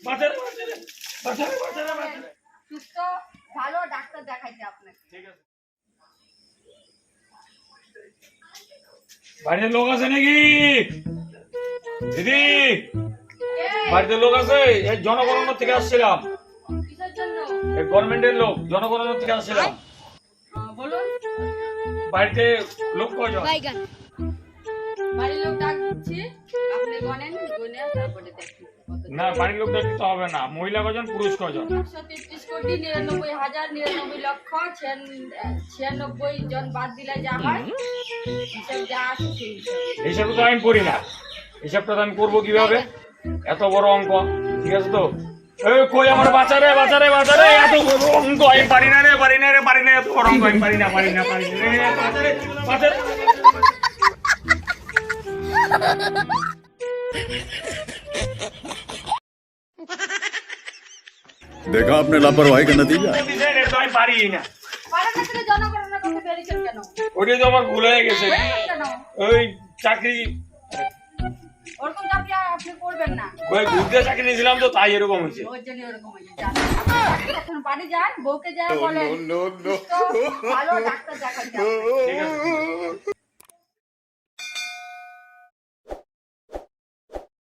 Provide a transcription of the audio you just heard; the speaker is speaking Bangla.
বাঁচারে বাঁচারে বাঁচারে বাঁচারে বাঁচারে সুস্থ ভালো ডাক্তার দেখাইতে আপনাকে। ঠিক আছে। বাড়িতে লোক আছে নাকি দিদি? বাড়িতে লোক আছে? এই জনগণনা থেকে আসছিলাম। কিসের জন্য? এই গভর্নমেন্টের লোক, জনগণনা থেকে আসছিলাম। বলুন। বাড়িতে লোক কয়জন? বাড়ির লোক ডাকছি, আপনি গনেন, গনে তারপরে দেখি। না, বাড়ির লোক দেখতে হবে না। মহিলা কয়জন, পুরুষ কয়জন? 133 কোটি 99,000 99 লক্ষ 96 জন বাদ দিলে যা হয় হিসাব যা আছে সেই হিসাব। হিসাব তো আমি করি না, হিসাবটা তো আমি করবো কিভাবে? এত বড় অঙ্ক, ঠিক আছে তো? এই কই আমার বাঁচারে বাঁচারে বাঁচারে, এত বড় অঙ্ক আমি পারি না রে, পারি না রে, পারি না, এত বড় অঙ্ক আমি পারি না, পারি না, পারি না রে, বাঁচারে বাঁচারে। देखा आपने लापरवाही का नतीजा। আমি পারি না। পারেন না তাহলে জনগণনা করতে পেরেছেন কেন? ওটাই তো আমার ভুল হয়ে গেছে। কেন? ওই চাকরি, ওরকম চাকরি আর আপনি করবেন না। ওই ঘুরতে চাকরি নিয়েছিলাম তো, তাই এরকম হয়েছে। ওর জন্য ওরকম হয়েছে। যান। এখন বাড়ি যান, বউকে যা বলেন। সুস্থ, ভালো ডাক্তার দেখাইতে হবে। ঠিক আছে।